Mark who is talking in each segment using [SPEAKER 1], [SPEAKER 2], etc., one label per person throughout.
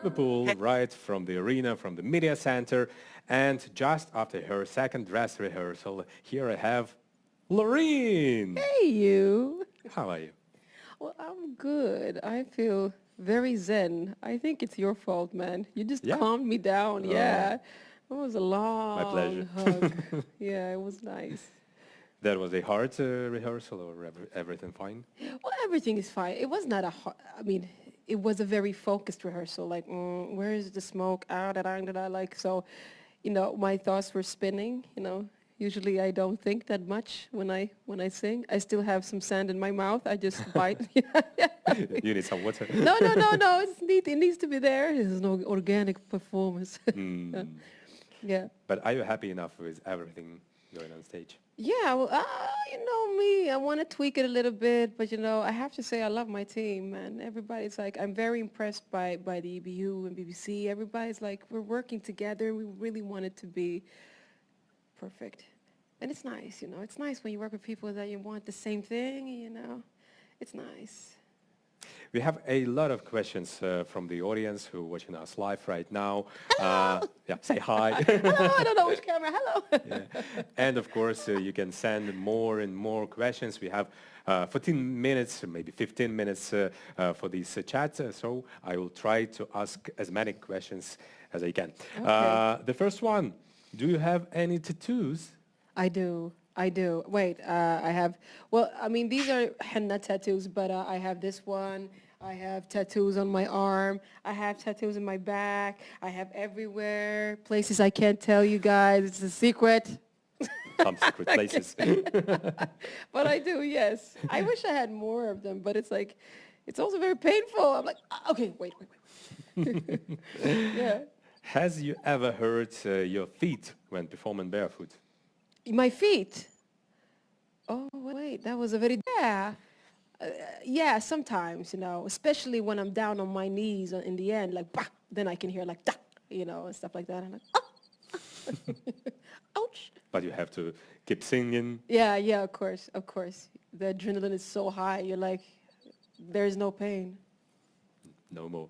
[SPEAKER 1] Liverpool, right from the arena, from the media center. And just after her second dress rehearsal, here I have Loreen.
[SPEAKER 2] Hey, you.
[SPEAKER 1] How are you?
[SPEAKER 2] Well, I'm good. I feel very zen. I think it's your fault, man. You just
[SPEAKER 1] Yeah.
[SPEAKER 2] calmed me down. Yeah. It was a
[SPEAKER 1] My pleasure.
[SPEAKER 2] long hug. Yeah, it was nice.
[SPEAKER 1] That was a hard rehearsal or everything fine?
[SPEAKER 2] Well, everything is fine. It was not a hard, I mean, it was a very focused rehearsal. Like, where is the smoke? Like, so, my thoughts were spinning. Usually I don't think that much when I sing. I still have some sand in my mouth. I just bite.
[SPEAKER 1] You need some water.
[SPEAKER 2] No, no, no, no. It needs to be there. There's no organic performance. Yeah.
[SPEAKER 1] But are you happy enough with everything going on stage?
[SPEAKER 2] Yeah, well, you know me. I want to tweak it a little bit, but I have to say I love my team, man. Everybody's like, I'm very impressed by the EBU and BBC. Everybody's like, we're working together, and we really want it to be perfect. And it's nice, It's nice when you work with people that you want the same thing, It's nice.
[SPEAKER 1] We have a lot of questions from the audience who are watching us live right now.
[SPEAKER 2] Hello!
[SPEAKER 1] Yeah, say hi.
[SPEAKER 2] Hello, I don't know which camera. Hello.
[SPEAKER 1] Yeah. And of course, you can send more and more questions. We have 14 minutes, maybe 15 minutes for this chat. So I will try to ask as many questions as I can.
[SPEAKER 2] Okay.
[SPEAKER 1] The first one, do you have any tattoos?
[SPEAKER 2] I do. Wait, I have, these are henna tattoos, but I have this one. I have tattoos on my arm. I have tattoos in my back. I have everywhere. Places I can't tell you guys. It's a secret.
[SPEAKER 1] Some secret places.
[SPEAKER 2] But I do, yes. I wish I had more of them, but it's like, it's also very painful. I'm like, okay, wait. Yeah.
[SPEAKER 1] Has you ever hurt your feet when performing barefoot?
[SPEAKER 2] My feet. Oh, wait, that was a very, yeah. Yeah, sometimes, especially when I'm down on my knees in the end, like, bah, then I can hear like, da, and stuff like that. I'm like, ouch.
[SPEAKER 1] But you have to keep singing.
[SPEAKER 2] Yeah, of course. The adrenaline is so high, you're like, there's no pain.
[SPEAKER 1] No more.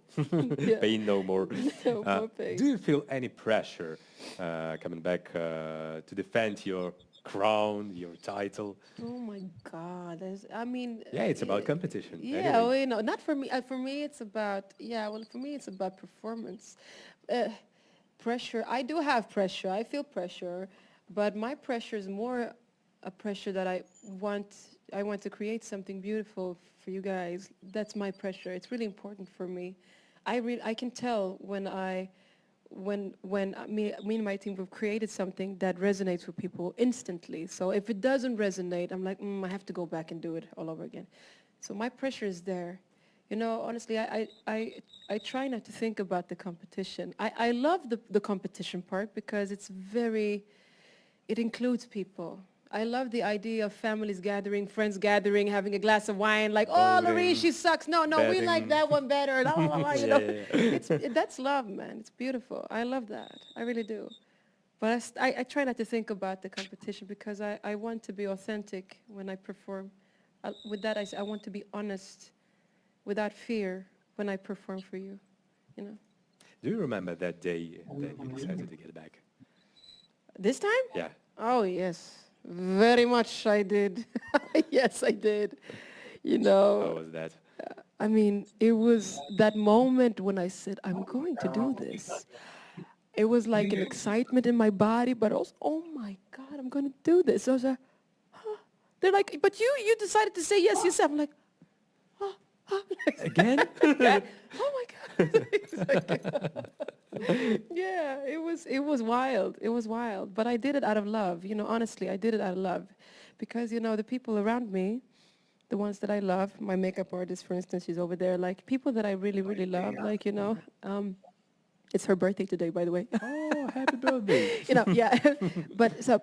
[SPEAKER 2] Yeah.
[SPEAKER 1] Pain no more.
[SPEAKER 2] No more pain.
[SPEAKER 1] Do you feel any pressure coming back to defend your crown, your title?
[SPEAKER 2] Oh my God!
[SPEAKER 1] Yeah, it's about competition.
[SPEAKER 2] Yeah,
[SPEAKER 1] Anyway.
[SPEAKER 2] well, not for me. For me, it's about for me, it's about performance. Pressure. I do have pressure. I feel pressure, but my pressure is more a pressure that I want. I want to create something beautiful for you guys. That's my pressure. It's really important for me. I can tell when me and my team have created something that resonates with people instantly. So if it doesn't resonate, I'm like, I have to go back and do it all over again. So my pressure is there. Honestly, I try not to think about the competition. I love the competition part because it includes people. I love the idea of families gathering, friends gathering, having a glass of wine, like, oh, Loreen, she sucks. No, we like that one better. Yeah. That's love, man. It's beautiful. I love that. I really do. But I try not to think about the competition because I want to be authentic when I perform. With that, I want to be honest without fear when I perform for you,
[SPEAKER 1] Do you remember that day that you decided to get back?
[SPEAKER 2] This time?
[SPEAKER 1] Yeah.
[SPEAKER 2] Oh, yes. Very much I did. Yes, I did.
[SPEAKER 1] How was that?
[SPEAKER 2] It was that moment when I said, I'm going to do this. It was like an excitement in my body, but also, oh my God, I'm going to do this. So I was like, huh. They're like, but you decided to say yes yourself. I'm like,
[SPEAKER 1] Again?
[SPEAKER 2] Oh my God. Yeah, it was wild. It was wild. But I did it out of love. Honestly, I did it out of love. Because, the people around me, the ones that I love, my makeup artist, for instance, she's over there, like people that I really, really love, like, it's her birthday today, by the way.
[SPEAKER 1] Oh, happy birthday.
[SPEAKER 2] Yeah. But so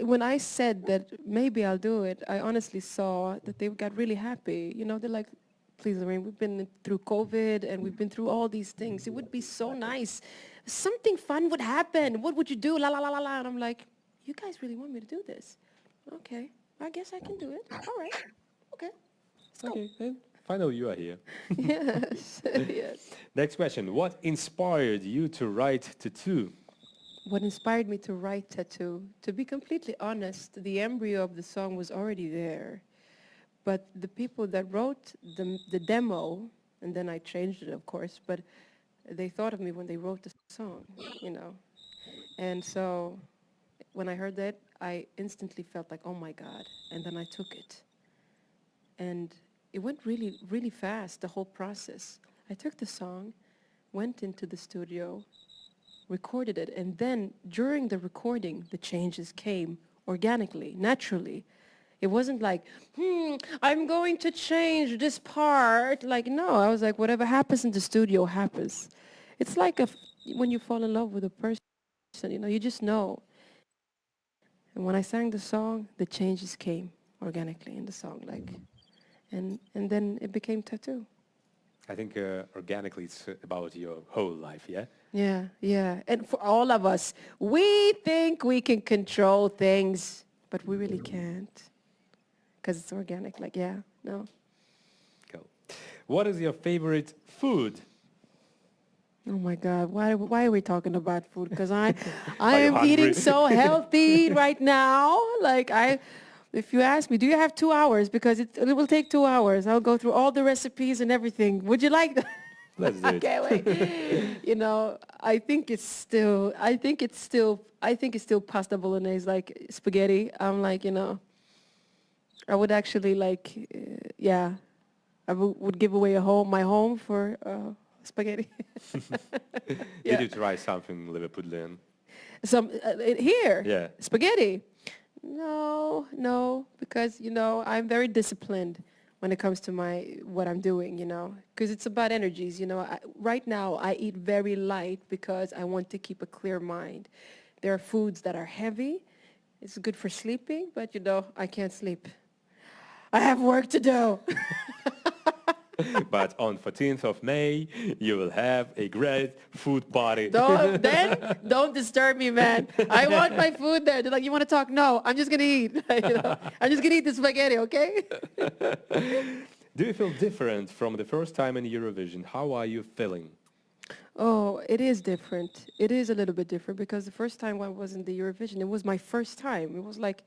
[SPEAKER 2] when I said that maybe I'll do it, I honestly saw that they got really happy. They're like, please, Loreen, we've been through COVID and we've been through all these things. It would be so nice. Something fun would happen. What would you do? La, la, la, la, la. And I'm like, you guys really want me to do this? Okay. I guess I can do it. All right. Okay. Let's go.
[SPEAKER 1] Okay, then Finally, you are here.
[SPEAKER 2] Yes, yes.
[SPEAKER 1] Next question. What inspired you to write Tatoo?
[SPEAKER 2] What inspired me to write Tattoo? To be completely honest, the embryo of the song was already there. But the people that wrote the demo, and then I changed it, of course, but they thought of me when they wrote the song, you know. And so when I heard that, I instantly felt like, oh my God. And then I took it. And it went really, really fast, the whole process. I took the song, went into the studio, recorded it, and then during the recording, the changes came organically, naturally. It wasn't like, I'm going to change this part. Like, no, I was like, whatever happens in the studio happens. It's like when you fall in love with a person, you know, you just know. And when I sang the song, the changes came organically in the song, like, and then it became Tattoo.
[SPEAKER 1] I think organically it's about your whole life, yeah?
[SPEAKER 2] Yeah, yeah. And for all of us, we think we can control things, but we really can't. Because it's organic, like, yeah, no.
[SPEAKER 1] Cool. What is your favorite food?
[SPEAKER 2] Oh my God, why are we talking about food? Because I
[SPEAKER 1] Are you
[SPEAKER 2] am
[SPEAKER 1] hungry?
[SPEAKER 2] eating so healthy right now. Like if you ask me, do you have 2 hours? Because it will take 2 hours. I'll go through all the recipes and everything. Would you like that?
[SPEAKER 1] Let's do it.
[SPEAKER 2] Okay, wait. You know, I think it's still pasta bolognese, like spaghetti. I'm like, you know, I would actually like, yeah, I would give away my home for spaghetti.
[SPEAKER 1] Did you try something Liverpudlian?
[SPEAKER 2] Some here,
[SPEAKER 1] Yeah.
[SPEAKER 2] spaghetti. No, because you know I'm very disciplined when it comes to what I'm doing. You know, because it's about energies. You know, right now I eat very light because I want to keep a clear mind. There are foods that are heavy. It's good for sleeping, but you know I can't sleep. I have work to do.
[SPEAKER 1] But on 14th of May, you will have a great food party.
[SPEAKER 2] Don't disturb me, man. I want my food there. They're like, you want to talk? No, I'm just gonna eat. You know? I'm just gonna eat the spaghetti, okay?
[SPEAKER 1] Do you feel different from the first time in Eurovision? How are you feeling?
[SPEAKER 2] Oh, it is different. It is a little bit different because the first time I was in the Eurovision, it was my first time. It was like,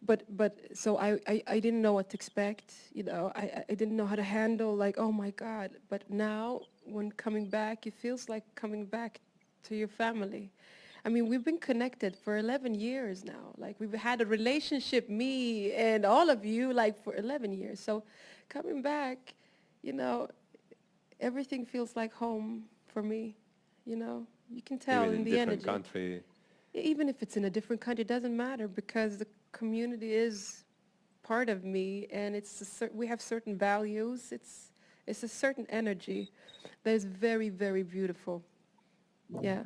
[SPEAKER 2] but so I didn't know what to expect. You know, I didn't know how to handle like, oh my God. But now when coming back, it feels like coming back to your family. I mean, we've been connected for 11 years now. Like we've had a relationship, me and all of you, like for 11 years. So coming back, you know, everything feels like home for me. You know, you can tell
[SPEAKER 1] Even
[SPEAKER 2] in
[SPEAKER 1] in
[SPEAKER 2] the
[SPEAKER 1] different
[SPEAKER 2] energy.
[SPEAKER 1] country?
[SPEAKER 2] Even if it's in a different country, it doesn't matter because the community is part of me, and we have certain values. It's a certain energy that is very, very beautiful. Yeah.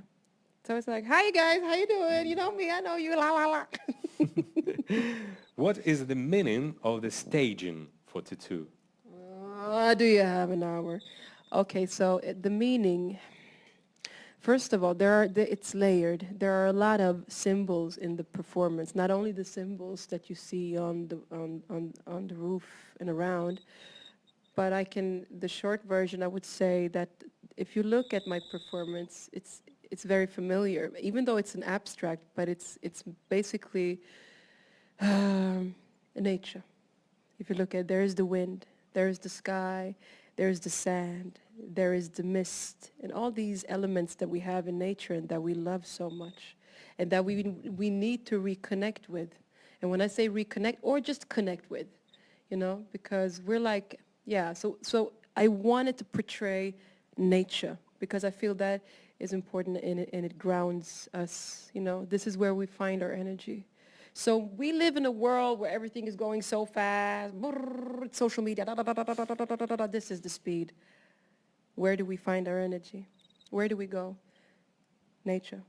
[SPEAKER 2] So it's like, hi guys, how you doing? You know me, I know you, la la la.
[SPEAKER 1] What is the meaning of the staging for Tatoo?
[SPEAKER 2] Do you have an hour? Okay, so the meaning. First of all, it's layered. There are a lot of symbols in the performance. Not only the symbols that you see on the roof and around, but the short version, I would say that if you look at my performance, it's very familiar, even though it's an abstract, but it's basically nature. If you look at, there is the wind, there is the sky, there is the sand, there is the mist, and all these elements that we have in nature and that we love so much, and that we need to reconnect with. And when I say reconnect, or just connect with, you know, because we're like, yeah, so I wanted to portray nature because I feel that is important and it grounds us, you know. This is where we find our energy. So we live in a world where everything is going so fast, social media, this is the speed. Where do we find our energy? Where do we go? Nature.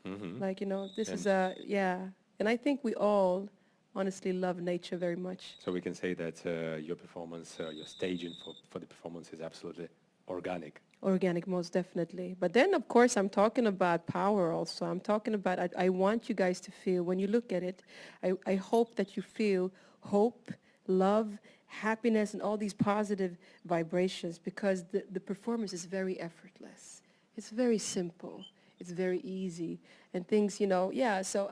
[SPEAKER 1] Mm-hmm.
[SPEAKER 2] Like, you know, this
[SPEAKER 1] And
[SPEAKER 2] is yeah. And I think we all honestly love nature very much.
[SPEAKER 1] so we can say that your performance, your staging for the performance is absolutely organic.
[SPEAKER 2] Organic, most definitely. But then, of course, I'm talking about power also. I'm talking about, I want you guys to feel, when you look at it, I hope that you feel hope, love, happiness, and all these positive vibrations, because the performance is very effortless. It's very simple. It's very easy. And things, yeah, so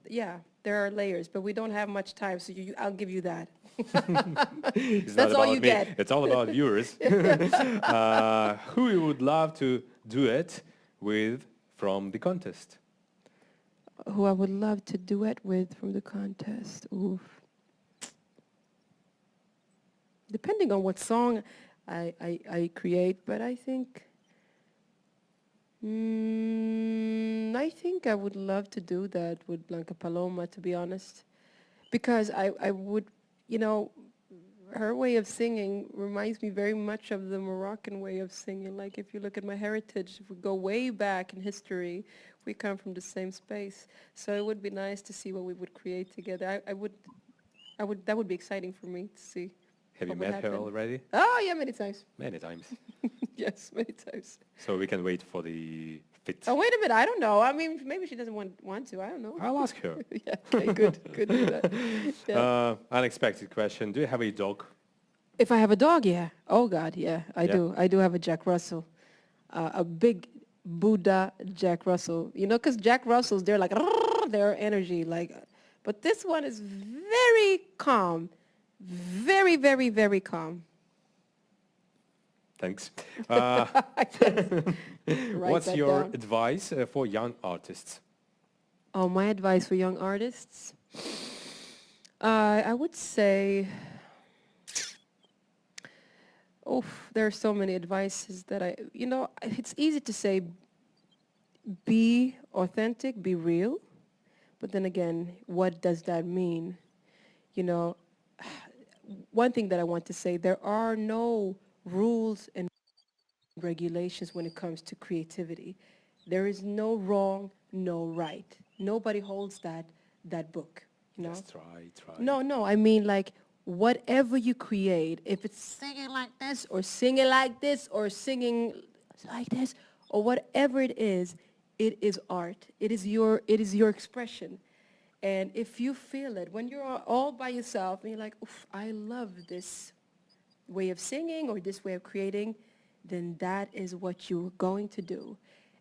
[SPEAKER 2] yeah, there are layers, but we don't have much time, so I'll give you that.
[SPEAKER 1] It's not
[SPEAKER 2] That's all
[SPEAKER 1] about
[SPEAKER 2] you
[SPEAKER 1] me.
[SPEAKER 2] get.
[SPEAKER 1] It's all about viewers. Who you would love to duet with from the contest?
[SPEAKER 2] Who I would love to duet with from the contest. Oof. Depending on what song I create, but I think I would love to do that with Blanca Paloma, to be honest, because I would, her way of singing reminds me very much of the Moroccan way of singing. Like if you look at my heritage, if we go way back in history, we come from the same space. So it would be nice to see what we would create together. That would be exciting for me to see.
[SPEAKER 1] Have you
[SPEAKER 2] What would
[SPEAKER 1] met her
[SPEAKER 2] happen.
[SPEAKER 1] already?
[SPEAKER 2] Oh, yeah, many times.
[SPEAKER 1] Many times.
[SPEAKER 2] Yes, many times.
[SPEAKER 1] So we can wait for the fit.
[SPEAKER 2] Oh, wait a minute. I don't know. I mean, maybe she doesn't want to. I don't know.
[SPEAKER 1] I'll ask her.
[SPEAKER 2] Yeah, okay, good. Good do that. Yeah.
[SPEAKER 1] Unexpected question. Do you have a dog?
[SPEAKER 2] If I have a dog, yeah. Oh, God, yeah, I
[SPEAKER 1] Yeah?
[SPEAKER 2] do. I do have a Jack Russell. A big Buddha Jack Russell. Because Jack Russells, they're like, their energy. But this one is very calm. Very, very, very calm.
[SPEAKER 1] Thanks.
[SPEAKER 2] Write
[SPEAKER 1] What's
[SPEAKER 2] that
[SPEAKER 1] your
[SPEAKER 2] down.
[SPEAKER 1] advice for young artists?
[SPEAKER 2] Oh, my advice for young artists? I would say, there are so many advices that it's easy to say, be authentic, be real. But then again, what does that mean? One thing that I want to say, there are no rules and regulations when it comes to creativity. There is no wrong, no right. Nobody holds that book,
[SPEAKER 1] Just try.
[SPEAKER 2] No, I mean like whatever you create, if it's singing like this or singing like this or singing like this or whatever it is art. It is your expression. And if you feel it, when you're all by yourself and you're like, oof, I love this way of singing or this way of creating, then that is what you're going to do.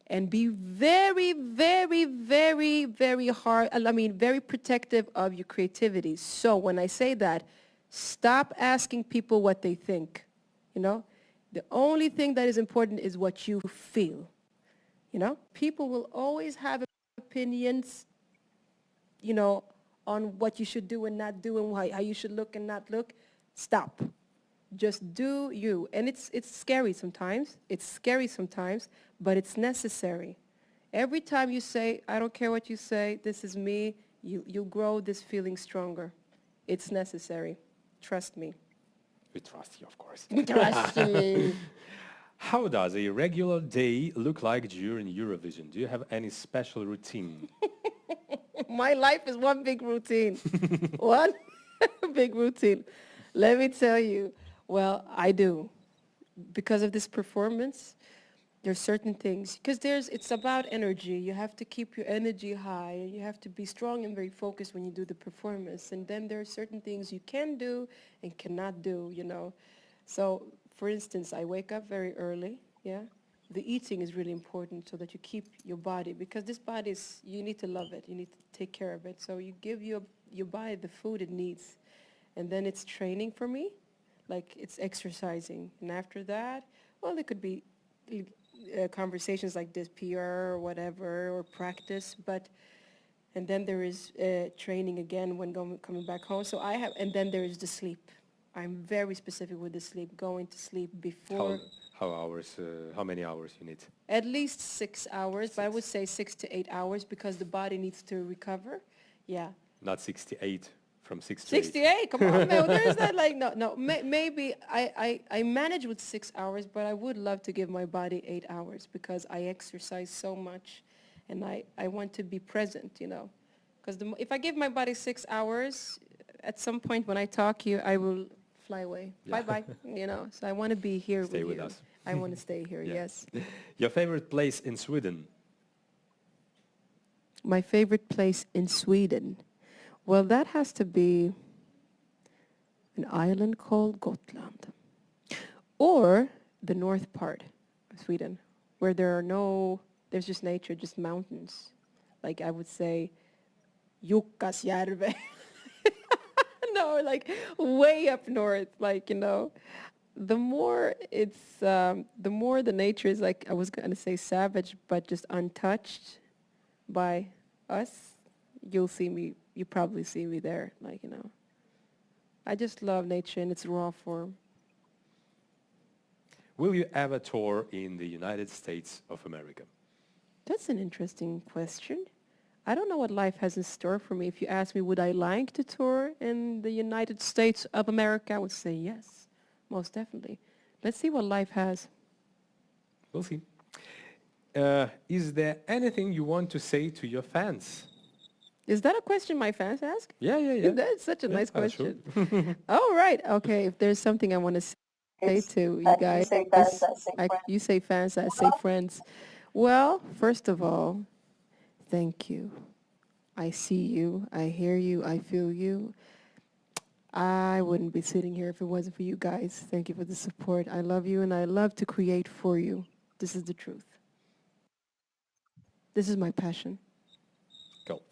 [SPEAKER 2] And be very, very, very, very very protective of your creativity. So when I say that, stop asking people what they think, The only thing that is important is what you feel, People will always have opinions, on what you should do and not do and how you should look and not look. Stop. Just do you. And it's scary sometimes. It's scary sometimes, but it's necessary. Every time you say, I don't care what you say, this is me, you'll grow this feeling stronger. It's necessary. Trust me.
[SPEAKER 1] We trust you, of course.
[SPEAKER 2] Trust me.
[SPEAKER 1] How does a regular day look like during Eurovision? Do you have any special routine?
[SPEAKER 2] My life is one big routine. One big routine. Let me tell you. Well, I do. Because of this performance, there's certain things. Because it's about energy. You have to keep your energy high. You have to be strong and very focused when you do the performance. And then there are certain things you can do and cannot do, So, for instance, I wake up very early, yeah? The eating is really important so that you keep your body, because this body you need to love it. You need to take care of it. So you give your body the food it needs. And then it's training for me, like it's exercising. And after that, well, it could be conversations like this, PR or whatever, or practice. And then there is training again when coming back home. So and then there is the sleep. I'm very specific with the sleep, going to sleep before.
[SPEAKER 1] How many hours you need?
[SPEAKER 2] At least 6 hours, but I would say 6 to 8 hours because the body needs to recover. Yeah.
[SPEAKER 1] Not 68, from 6 to
[SPEAKER 2] 68, come on, man. There's that no. Maybe I manage with 6 hours, but I would love to give my body 8 hours because I exercise so much and I want to be present, Because if I give my body 6 hours, at some point when I talk to you, I will fly away.
[SPEAKER 1] Yeah.
[SPEAKER 2] Bye-bye, So I want to be here
[SPEAKER 1] Stay
[SPEAKER 2] with
[SPEAKER 1] with
[SPEAKER 2] you.
[SPEAKER 1] us.
[SPEAKER 2] I want to stay here,
[SPEAKER 1] Yeah.
[SPEAKER 2] yes.
[SPEAKER 1] Your favorite place in Sweden?
[SPEAKER 2] My favorite place in Sweden. Well, that has to be an island called Gotland, or the north part of Sweden, where there's just nature, just mountains. Like I would say, Jukkasjärvi. No, like way up north, like, the more the nature is, like, I was going to say savage, but just untouched by us, you probably see me there, like, I just love nature in its raw form.
[SPEAKER 1] Will you ever tour in the United States of America?
[SPEAKER 2] That's an interesting question. I don't know what life has in store for me. If you ask me, would I like to tour in the United States of America, I would say yes, most definitely. Let's see what life has.
[SPEAKER 1] We'll see. Is there anything you want to say to your fans?
[SPEAKER 2] Is that a question my fans ask?
[SPEAKER 1] Yeah.
[SPEAKER 2] That's such a nice
[SPEAKER 1] sure.
[SPEAKER 2] question. Oh, right. Okay, if there's something I want to say to you guys, you say fans, I say friends. Well, first of all, thank you. I see you, I hear you, I feel you. I wouldn't be sitting here if it wasn't for you guys. Thank you for the support. I love you, and I love to create for you. This is the truth. This is my passion.
[SPEAKER 1] Cool.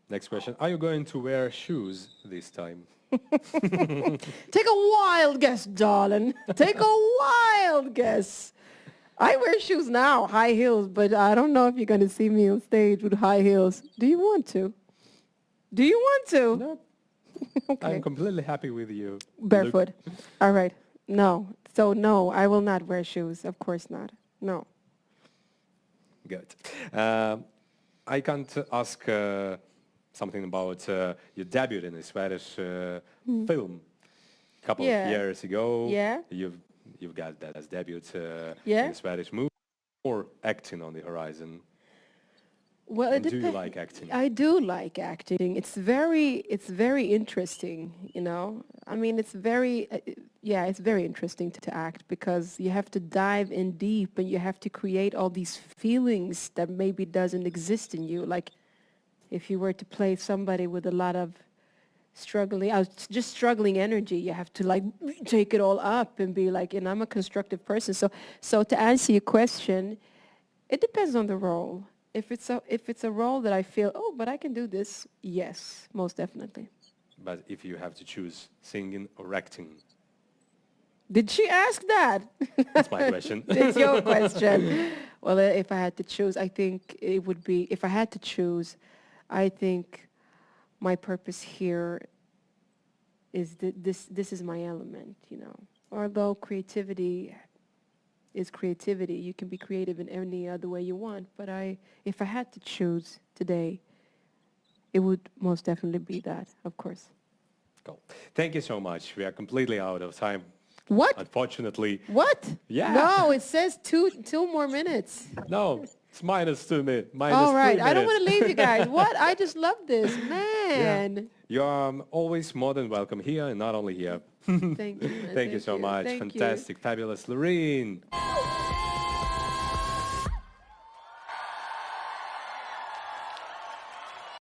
[SPEAKER 1] Next question. Are you going to wear shoes this time?
[SPEAKER 2] Take a wild guess, darling. Take a wild guess. I wear shoes now, high heels, but I don't know if you're going to see me on stage with high heels. Do you want to? Do you want to?
[SPEAKER 1] No.
[SPEAKER 2] Okay.
[SPEAKER 1] I'm completely happy with you.
[SPEAKER 2] Barefoot. All right. No. So no, I will not wear shoes. Of course not. No.
[SPEAKER 1] Good. I can't ask something about your debut in a Swedish film a couple of years ago.
[SPEAKER 2] Yeah.
[SPEAKER 1] You've got that as debut in
[SPEAKER 2] Yeah.
[SPEAKER 1] a Swedish movie, or acting on the horizon.
[SPEAKER 2] Well,
[SPEAKER 1] And do you like acting?
[SPEAKER 2] I do like acting. It's very interesting, I mean, it's very interesting to act, because you have to dive in deep and you have to create all these feelings that maybe doesn't exist in you. Like if you were to play somebody with a lot of struggling energy, you have to like take it all up and be like, and I'm a constructive person. So to answer your question, it depends on the role. If it's a role that I feel, but I can do this, yes, most definitely.
[SPEAKER 1] But if you have to choose singing or acting,
[SPEAKER 2] Did she ask that?
[SPEAKER 1] that's my question.
[SPEAKER 2] It's your question. Well, if I had to choose, I think it would be, if I had to choose, I think my purpose here is this is my element, Although creativity is creativity, you can be creative in any other way you want, but if I had to choose today, it would most definitely be that, of course.
[SPEAKER 1] Cool. Thank you so much. We are completely out of time.
[SPEAKER 2] What?
[SPEAKER 1] Unfortunately.
[SPEAKER 2] What?
[SPEAKER 1] Yeah.
[SPEAKER 2] No, it says two more minutes.
[SPEAKER 1] No, it's -2 minutes.
[SPEAKER 2] All right,
[SPEAKER 1] 3 minutes.
[SPEAKER 2] I don't want to leave you guys. What? I just love this, man.
[SPEAKER 1] Yeah. You're always more than welcome here, and not only here.
[SPEAKER 2] Thank you. Man.
[SPEAKER 1] Thank you so much.
[SPEAKER 2] Thank
[SPEAKER 1] Fantastic, fabulous, Loreen.